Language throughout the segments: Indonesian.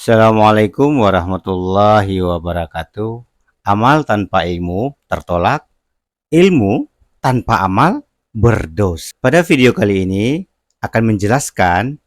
Assalamualaikum warahmatullahi wabarakatuh. Amal tanpa ilmu tertolak, ilmu tanpa amal berdosa. Pada video kali ini akan menjelaskan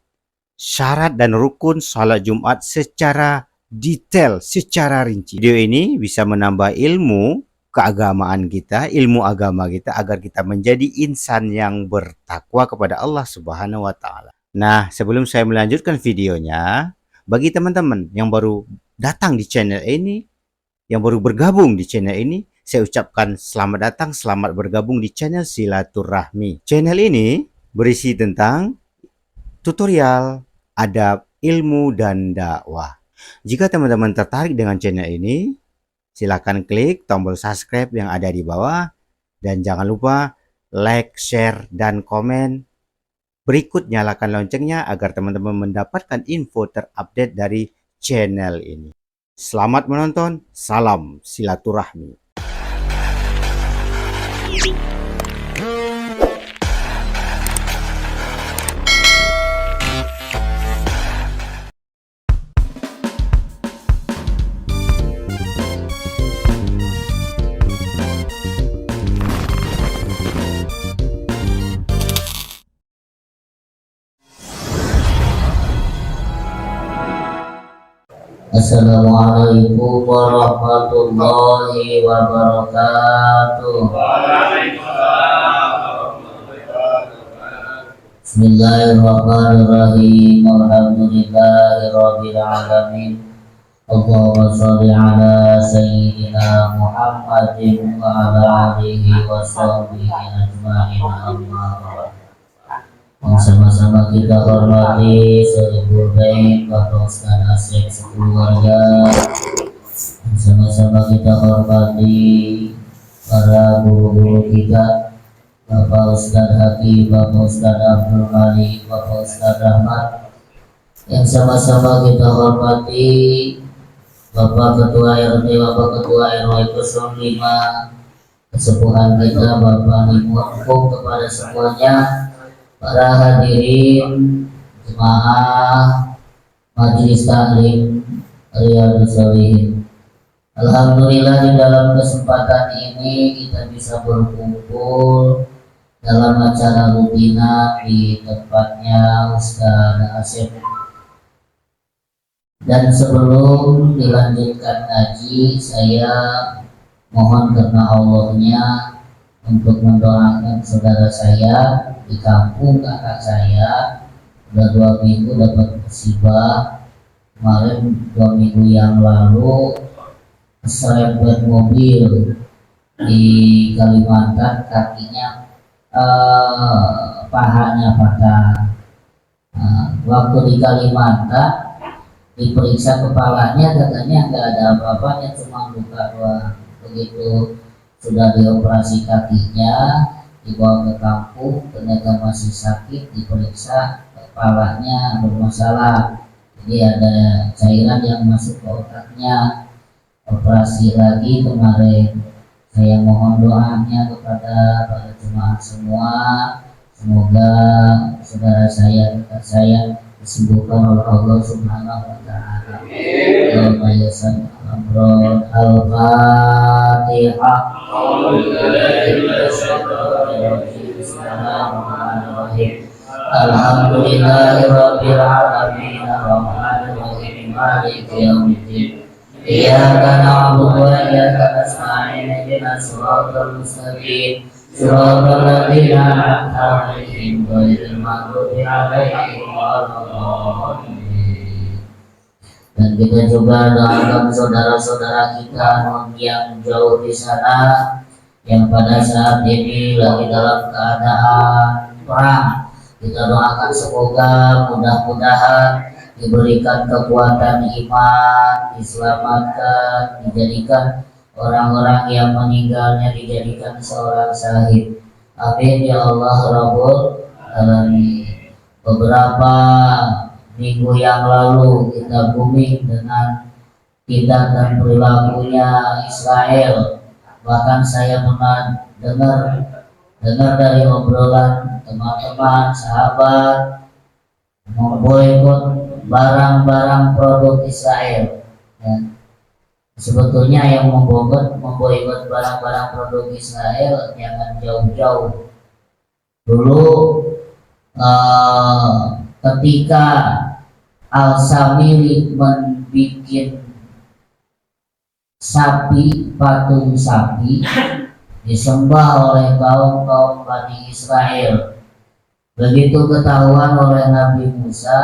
syarat dan rukun salat Jumat secara detail, secara rinci. Video ini bisa menambah ilmu keagamaan kita, ilmu agama kita agar kita menjadi insan yang bertakwa kepada Allah Subhanahu wa taala. Nah, sebelum saya melanjutkan videonya, bagi teman-teman yang baru datang di channel ini, yang baru bergabung di channel ini, saya ucapkan selamat datang, selamat bergabung di channel Silaturahmi. Channel ini berisi tentang tutorial, adab, ilmu, dan dakwah. Jika teman-teman tertarik dengan channel ini, silakan klik tombol subscribe yang ada di bawah, dan jangan lupa like, share, dan komen. Berikut nyalakan loncengnya agar teman-teman mendapatkan info terupdate dari channel ini. Selamat menonton, salam silaturahmi. Assalamualaikum warahmatullahi wabarakatuh. Bismillahirrahmanirrahim. Alhamdulillahirabbil alamin. Allahumma shalli ala sayyidina Muhammadin wa ala alihi wa sahbihi ajma'in. Amma ba'd. Sama-sama kita hormati Sohibul Baik Bapak Ustaz Asep sekeluarga. Sama-sama kita hormati para guru-guru kita, Bapak Ustaz Hakim, Bapak Ustaz Abdul Malik, Bapak Ustaz Rahmat. Yang sama-sama kita hormati Bapak Ketua RT, Bapak Ketua RW 05, kesepuhan kita Bapak Nimuangkung, kepada semuanya, para hadirin jemaah majelis taklim Riyadhus Shalihin. Alhamdulillah, di dalam kesempatan ini kita bisa berkumpul dalam acara rutinan di tempatnya Ustaz Asep. Dan sebelum dilanjutkan ngaji, saya mohon karena Allahnya untuk mendoakan saudara saya di kampung kakak saya. Udah 2 minggu dapat musibah. Kemarin 2 minggu yang lalu keserempet mobil di Kalimantan, kakinya pahanya patah. Waktu di Kalimantan diperiksa kepalanya, katanya nggak ada apa-apanya, cuma luka doang. Begitu sudah dioperasi kakinya, dibawa ke kampung, ternyata masih sakit, diperiksa kepalanya bermasalah, jadi ada cairan yang masuk ke otaknya. Operasi lagi kemarin. Saya mohon doanya kepada para jemaah semua, semoga saudara saya, kakak saya disembuhkan oleh Allah Subhanahu wa taala. Al-Fatihah. Alhamdulillahirabbil alamin, arrahmanir rahim, maliki yaumiddin. Iyyaka na'budu wa iyyaka nasta'in, ihdinas siratal mustaqim, siratal ladzina an'amta 'alaihim ghairil maghdubi 'alaihim waladdallin. Dan kita juga doakan saudara-saudara kita yang jauh di sana, yang pada saat ini lagi dalam keadaan perang. Kita doakan semoga mudah-mudahan diberikan kekuatan iman, diselamatkan, dijadikan orang-orang yang meninggalnya dijadikan seorang syahid. Amin ya Allah Rabbul Alamin. Beberapa minggu yang lalu kita booming dengan tindak dan perilakunya Israel. Bahkan saya pernah dengar dari obrolan teman-teman sahabat memboikot barang-barang produk Israel. Ya. Sebetulnya yang memboikot barang-barang produk Israel jangan jauh-jauh. Dulu ketika Al-Samiri membuat sapi, patung sapi disembah oleh kaum Bani Israel. Begitu ketahuan oleh Nabi Musa,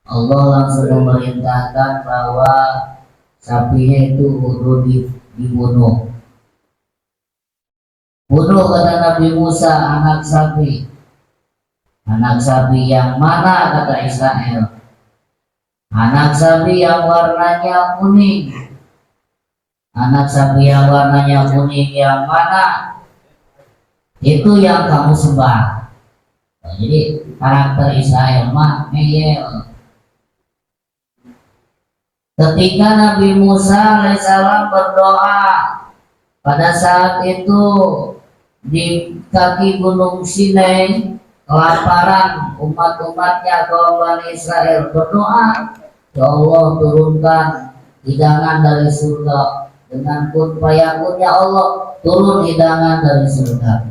Allah langsung memerintahkan bahwa sapinya itu kudu dibunuh. Bunuh, kata Nabi Musa, anak sapi. Anak sapi yang mana, kata Israel? Anak sapi yang warnanya kuning. Anak sapi yang warnanya kuning yang mana? Itu yang kamu sembah. Nah, jadi karakter Israel mah ngeyel. Ketika Nabi Musa alaihissalam berdoa, pada saat itu di kaki Gunung Sinai kelaparan umat-umatnya kaum Bani Israel berdoa, ya Allah turunkan hidangan dari surga. Dengan kun fayakunnya Allah turun hidangan dari surga.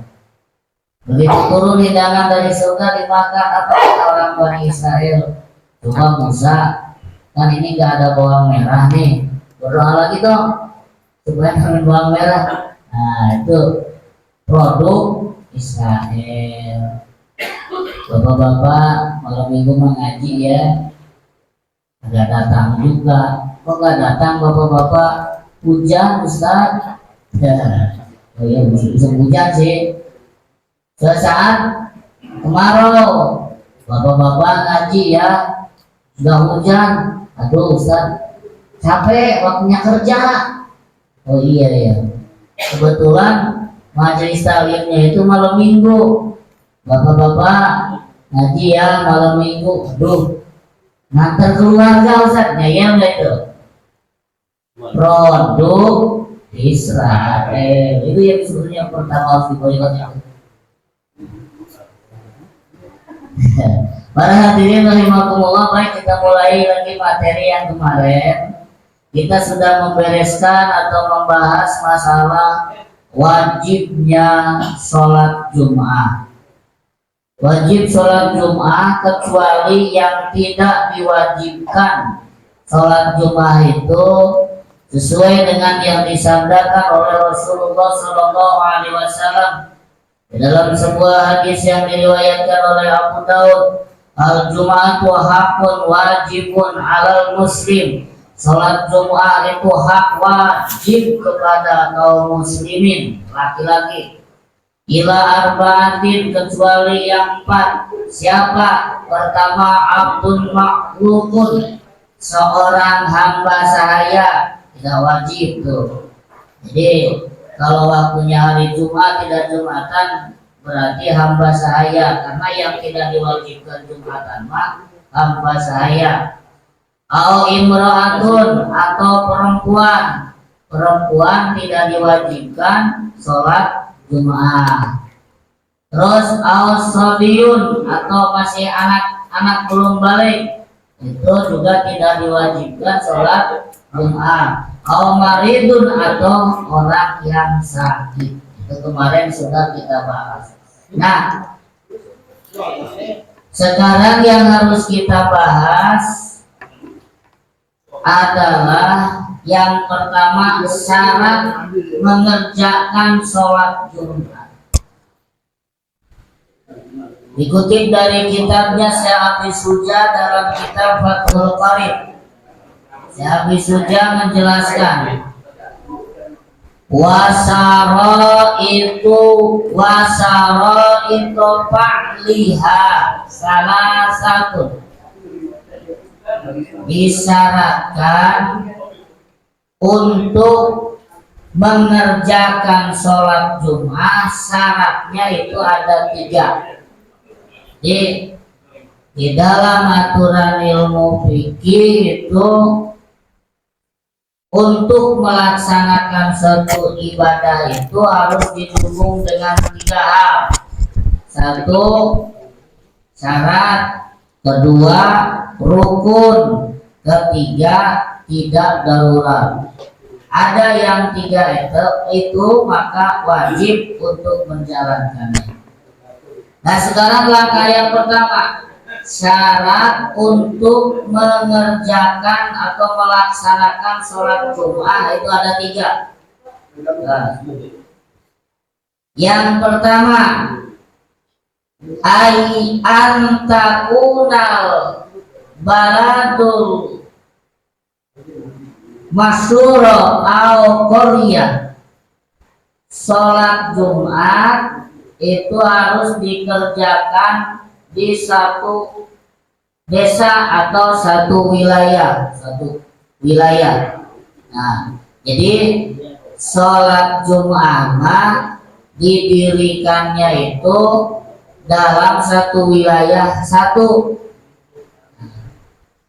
Begitu turun hidangan dari surga dimakan apa kata orang Bani Israel? Coba Musa, kan ini gak ada bawang merah nih, berdoa lagi dong supaya dengan bawang merah. Nah itu produk Israel. Bapak-bapak malam minggu mengaji ya, agak datang juga. Kok gak datang bapak-bapak? Hujan Ustaz ya. Oh iya, bisa hujan sih. Saat kemarau bapak-bapak ngaji ya, sudah hujan, aduh Ustaz capek waktunya kerja. Oh iya ya, kebetulan majelis taklimnya itu malam minggu. Bapak-bapak ngaji ya malam minggu, aduh ngantar keluarga Ustaz, ya itu produk Israel. Itu yang sebenarnya pertama harus diboikotnya. Para hadirin rahimakumullah, baik kita mulai lagi materi yang kemarin. Kita sudah membereskan atau membahas masalah wajibnya sholat Jum'ah. Wajib sholat Jum'ah kecuali yang tidak diwajibkan sholat Jum'ah itu sesuai dengan yang disabdakan oleh Rasulullah SAW dalam sebuah hadis yang diriwayatkan oleh Abu Daud. Al-Jum'atu hakun wajibun alal muslim. Salat Jum'ah itu hak wajib kepada kaum muslimin laki-laki. Ila arba'atin, kecuali yang 4. Siapa? Pertama, abdun makhlukun, seorang hamba sahaya. Tidak wajib tuh. Jadi kalau waktunya hari Jumat tidak Jumatan berarti hamba sahaya, karena yang tidak diwajibkan Jumatan mah hamba sahaya. Au imro'atun, atau perempuan tidak diwajibkan sholat Jumat. Terus au sobiyun, atau masih anak belum balik, itu juga tidak diwajibkan sholat Jumat. Au maridun, atau orang yang sakit. Itu kemarin sudah kita bahas. Nah, sekarang yang harus kita bahas adalah yang pertama, syarat mengerjakan sholat Jumat. Dikutip dari kitabnya Syekh Abi Suja dalam kitab Fathul Qarib. Syekh Abi Suja menjelaskan, wasaro itu fa'liha salah satu, disyaratkan untuk mengerjakan sholat Jumat. Syaratnya itu ada 3. Di dalam aturan ilmu fikih itu untuk melaksanakan suatu ibadah itu harus didukung dengan 3 hal. 1, syarat kedua rukun, ketiga tidak darurat. Ada yang tiga itu maka wajib untuk menjalankannya. Nah sekarang langkah yang pertama, syarat untuk mengerjakan atau melaksanakan sholat Jumat itu ada tiga. Nah, yang pertama, antakunal baladul masyuro au korea. Sholat Jumat itu harus dikerjakan di satu desa atau satu wilayah, Nah, jadi sholat Jumat didirikannya itu dalam satu wilayah satu.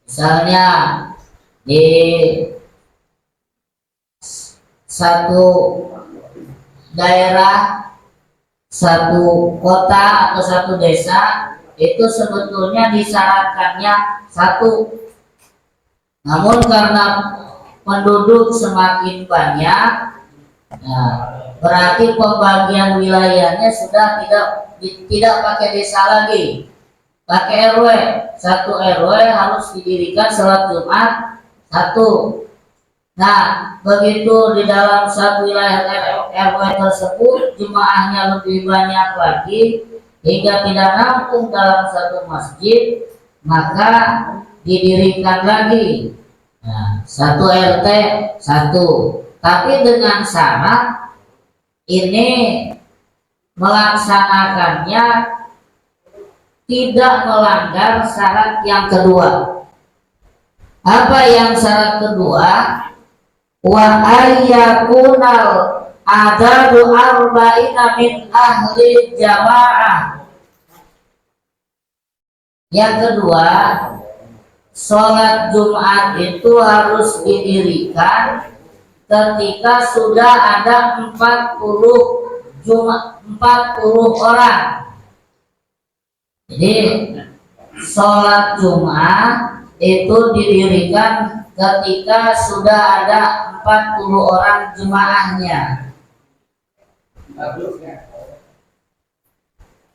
Misalnya di satu daerah, satu kota atau satu desa itu sebetulnya disyaratkannya satu. Namun karena penduduk semakin banyak, nah, berarti pembagian wilayahnya sudah tidak pakai desa lagi, pakai RW. Satu RW harus didirikan sholat Jumat satu. Nah, begitu di dalam satu wilayah RW tersebut jemaahnya lebih banyak lagi hingga tidak nampung dalam satu masjid, maka didirikan lagi satu RT satu. Tapi dengan syarat ini melaksanakannya tidak melanggar syarat yang kedua. Apa yang syarat kedua? Wa ayyakunal adadu arba'ina min ahli jamaah. Yang kedua, sholat Jumat itu harus didirikan ketika sudah ada 40 orang. Jadi sholat Jumat itu didirikan ketika sudah ada 40 orang jemaahnya.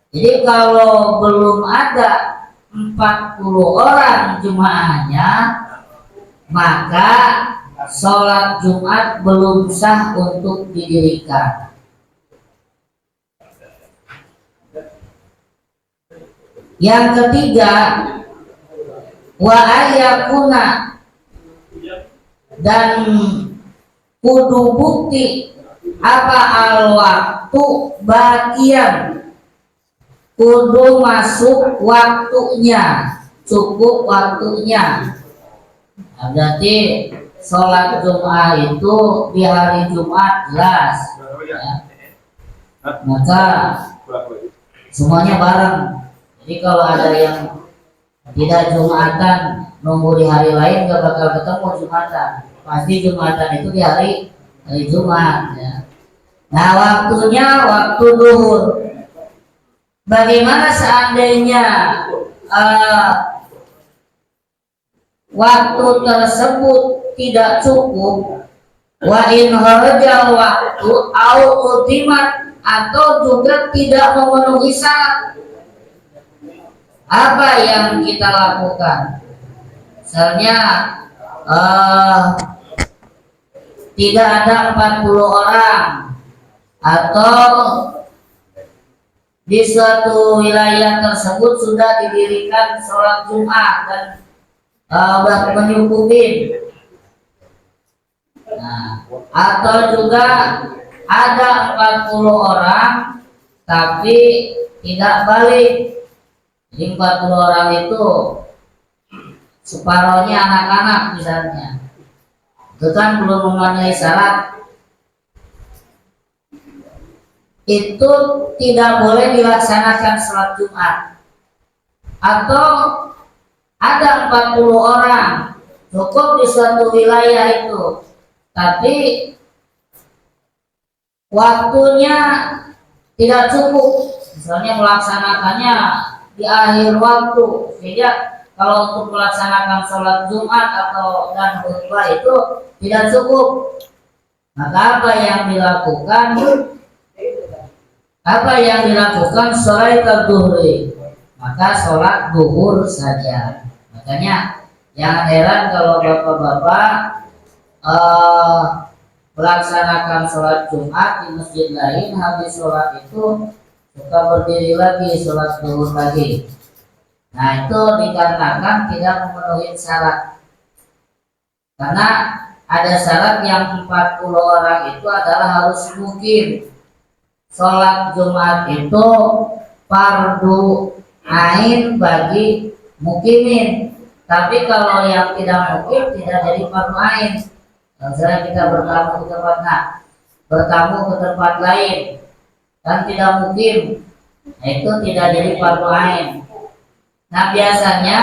Jadi kalau belum ada 40 orang jemaahnya, maka sholat Jumat belum sah untuk didirikan. Yang ketiga, wa ayyakuna, dan kudu bukti apa al waktu bagian, kudu masuk waktunya, cukup waktunya. Nah, berarti sholat Jumat itu di hari Jumat jelas ya. Maka semuanya bareng. Jadi kalau ada yang tidak Jumatan nunggu di hari lain gak bakal ketemu Jumatan. Pasti Jumatan itu di hari Jumat ya. Nah waktunya waktu duhur. Bagaimana seandainya waktu tersebut tidak cukup, wa in harajal waktu au utimat, atau juga tidak memenuhi syarat, apa yang kita lakukan? Misalnya tidak ada 40 orang, atau di suatu wilayah tersebut sudah didirikan sholat Jumat dan menyukupin. Nah, atau juga ada 40 orang tapi tidak balik. Jadi 40 orang itu separohnya anak-anak misalnya, itu kan belum memenuhi syarat, itu tidak boleh dilaksanakan sholat Jumat. Atau ada 40 orang cukup di suatu wilayah itu, tapi waktunya tidak cukup, misalnya melaksanakannya di akhir waktu. Sehingga kalau untuk melaksanakan sholat Jumat atau dan khutbah itu tidak cukup. Maka apa yang dilakukan? Sholat duhur. Maka sholat duhur saja. Makanya jangan heran kalau bapak-bapak melaksanakan sholat Jumat di masjid lain, habis sholat itu suka berdiri lagi, sholat duhur lagi. Nah, itu dikarenakan tidak memenuhi syarat. Karena ada syarat yang 40 orang itu adalah harus mukim. Sholat Jumat itu fardu ain bagi mukimin. Tapi kalau yang tidak mukim tidak jadi fardu ain. Misalnya kita bertamu ke tempat lain dan tidak mukim, nah itu tidak jadi fardu ain. Nah, biasanya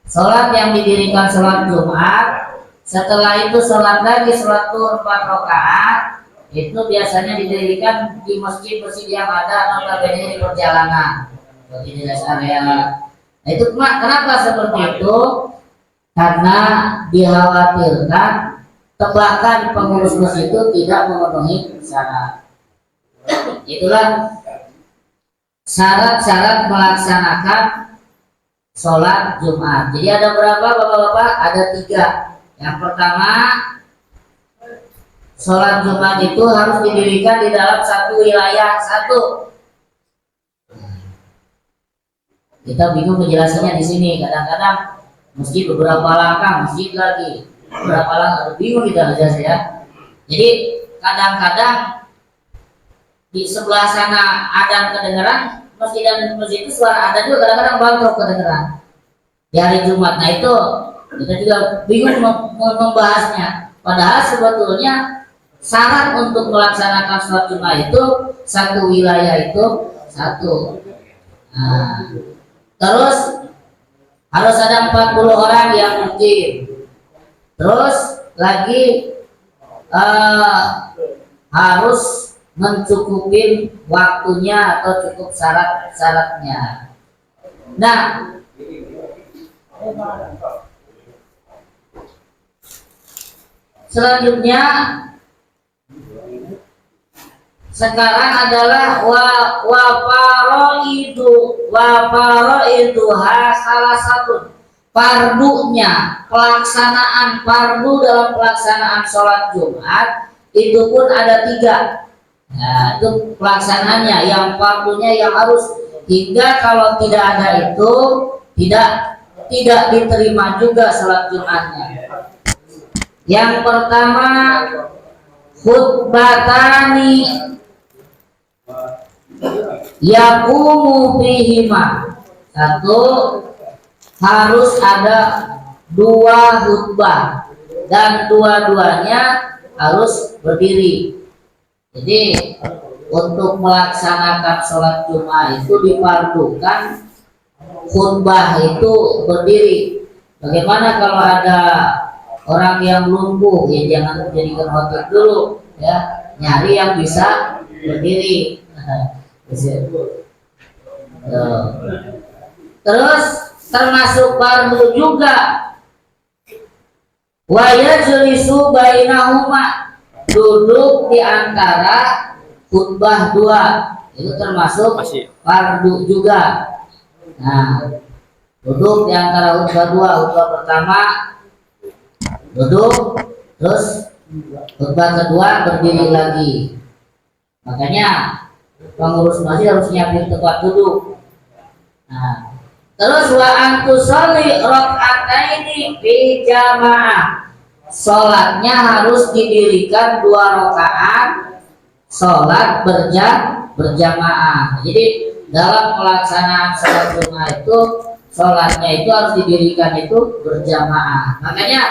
sholat yang didirikan sholat Jumat, setelah itu sholat lagi sholat duhur 4 rakaat, itu biasanya didirikan di masjid-masjid yang ada notabene di perjalanan, seperti di rest area. Nah, itu kenapa seperti itu? Karena dikhawatirkan tebakan pengurus masjid itu tidak memenuhi syarat. Itulah syarat-syarat melaksanakan sholat Jumat. Jadi ada berapa bapak-bapak? Ada 3. Yang pertama, sholat Jumat itu harus didirikan di dalam satu wilayah. Kita bingung menjelaskannya di sini. Kadang-kadang masjid beberapa langkah, masjid lagi beberapa langkah, bingung kita menjelaskan ya. Jadi kadang-kadang di sebelah sana adzan kedengeran, masjid itu suara adzan juga kadang-kadang bantu kedengeran di hari Jumat. Nah, itu kita juga bingung membahasnya. Padahal sebetulnya syarat untuk melaksanakan sholat Jumat itu satu wilayah itu satu. Nah, terus harus ada 40 orang yang mungkin. Terus lagi harus mencukupin waktunya atau cukup syarat-syaratnya. Nah, selanjutnya sekarang adalah wa faraiduha salah satu fardunya, pelaksanaan fardu dalam pelaksanaan sholat Jumat itu pun ada 3. Nah, itu pelaksanaannya, yang fardunya yang harus, hingga kalau tidak ada itu tidak diterima juga sholat Jumatnya. Yang pertama, khutbatani yaqumu fihima. 1, harus ada 2 khutbah dan dua-duanya harus berdiri. Jadi untuk melaksanakan sholat Jumat itu difardukan khutbah itu berdiri. Bagaimana kalau ada orang yang lumpuh, ya jangan jadikan khotib dulu, ya nyari yang bisa berdiri. Terus termasuk fardu juga wa yajlisu bainahuma, duduk di antara khutbah 2, itu termasuk fardu juga. Nah, duduk di antara khutbah 2, khutbah pertama duduk, terus khutbah kedua berdiri lagi. Makanya pengurus masjid harus nyiapin tempat duduk. Nah, terus wa antusolli rakaataini fi jamaah, sholatnya harus didirikan 2 rakaat, sholat berjamaah. Jadi dalam pelaksanaan sholat Jumat itu sholatnya itu harus didirikan itu berjamaah. Makanya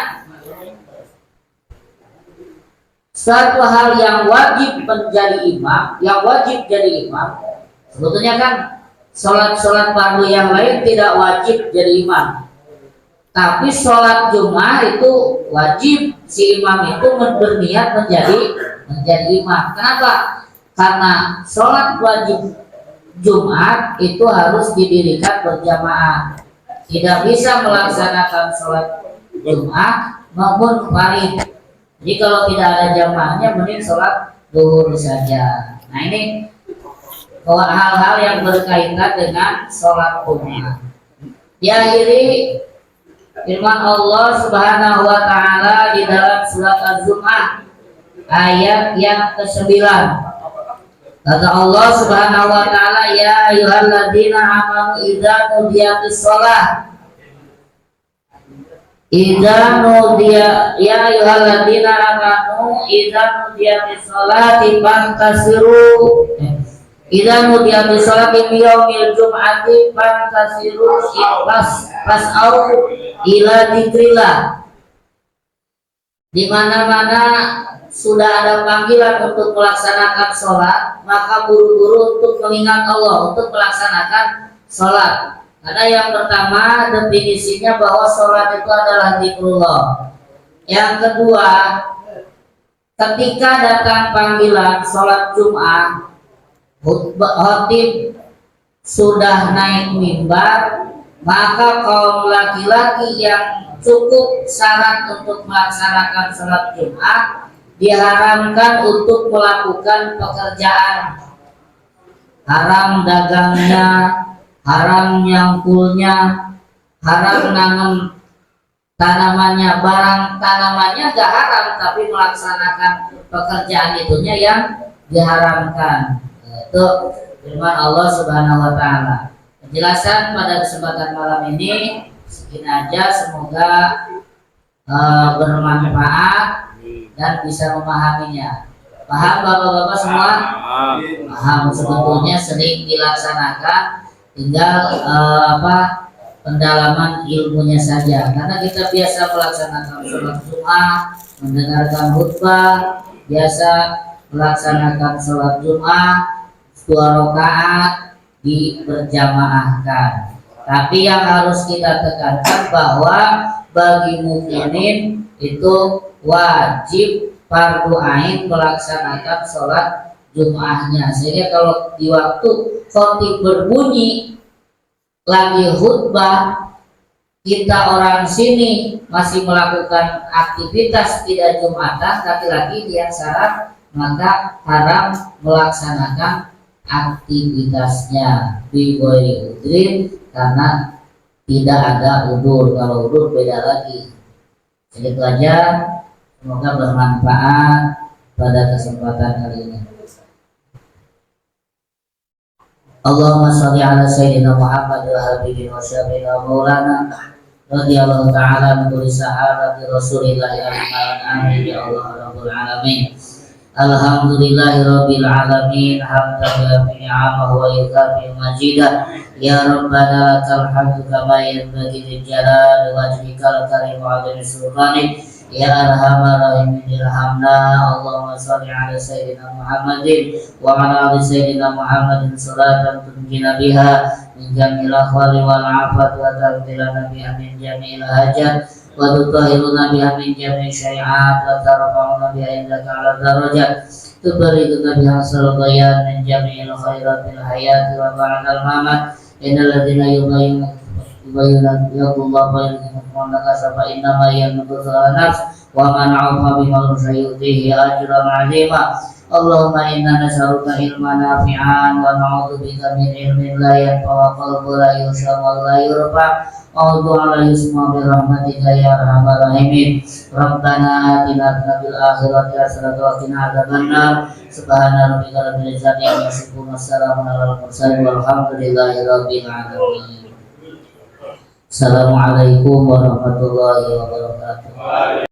satu hal yang wajib menjadi imam, yang wajib jadi imam, sebetulnya kan sholat fardu yang lain tidak wajib jadi imam, tapi sholat Jumat itu wajib si imam itu berniat menjadi imam. Kenapa? Karena sholat wajib Jumat itu harus didirikan berjamaah. Tidak bisa melaksanakan sholat Jumat maupun farid. Jadi kalau tidak ada jamaahnya mending sholat duhur saja. Nah ini hal-hal yang berkaitan dengan sholat Jumat. Diakhiri firman Allah Subhanahu wa taala di dalam surat Az-Zum'ah ayat yang ke-9. Kata Allah Subhanahu wa taala, ya ayyuhalladzina amanu idza nudiyatis shalah ya ayyuhalladzina amanu idza nudiyatis shalati fantasiru idza nudiyatis shalati min yaumil jum'ati fantasiru fas'au ila dzikrillah. Di mana-mana sudah ada panggilan untuk melaksanakan sholat, maka buru-buru untuk mengingat Allah, untuk melaksanakan sholat. Karena yang pertama definisinya bahwa sholat itu adalah dzikrullah. Yang kedua, ketika datang panggilan sholat Jumat, khotib sudah naik mimbar, maka kaum laki-laki yang cukup syarat untuk melaksanakan sholat Jumat diharamkan untuk melakukan pekerjaan haram, dagangnya haram, nyangkulnya haram, nanam tanamannya, barang tanamannya gak haram, tapi melaksanakan pekerjaan itunya yang diharamkan. Itu firman Allah Subhanahu wa taala. Penjelasan pada kesempatan malam ini segini aja, semoga bermanfaat dan bisa memahaminya. Paham bapak-bapak semua? Paham. Sebetulnya sering dilaksanakan, tinggal pendalaman ilmunya saja. Karena kita biasa melaksanakan sholat Jumat, mendengarkan khutbah, biasa melaksanakan sholat Jumat 2 rakaat berjamaahkan. Tapi yang harus kita tekankan bahwa bagi mukminin itu wajib fardu ain melaksanakan sholat Jumatnya. Sehingga kalau di waktu khotib berbunyi lagi khutbah, kita orang sini masih melakukan aktivitas tidak Jumatan, laki-laki yang syarat, maka haram melaksanakan aktivitasnya bigoi udrin, karena tidak ada udur. Kalau udur beda lagi. Jadi pelajar, semoga bermanfaat pada kesempatan kali ini. Allahumma sholli ala sayyidina Muhammad wa habibina wa syafiina maulana radhiyallahu ta'ala min kulli sahabati Rasulillah amin ya Allah rabbul alamin. Alhamdulillahi rabbil alamin, hamdan bi ni'amahu wa yukafi majidah. Ya Rabbana lakal hamdu kama yanbaghi li jalali wajhikal karim wa 'azimi sultanik. Ya arhamar rahimin irhamna. Allahumma sholli ala sayyidina Muhammadin wa ala ali sayyidina Muhammadin salatan tunjina biha min jamil ahwali wal afat wa tagfirana biha min jamil hajat wa tutahhiruna biha min jamil syai'at wa tarfa'una biha indaka ala darajat tubariduna biha salbayan min jamil khairatil hayati wa ba'dal mamat. Innal ladzina yubayyinuna yaqullahu wa nakasa fa innama yanqutu nafs wa man 'afa bima sayutihi ajran 'azima. Allahumma inna nas'aluka ilman nafi'an wa na'udzubika min ilmin la yanfa' wa qalbun la yushar wa la yurfa' wa du'a la yusma' bi rahmatika ya arhamar rahimin. Rabbana atina fil akhirati hasanatan wa qina adzabannar. Subhana rabbika rabbil izzati amma yasifun wa salamun alal mursalin walhamdulillahi rabbil alamin. Assalamualaikum warahmatullahi wabarakatuh.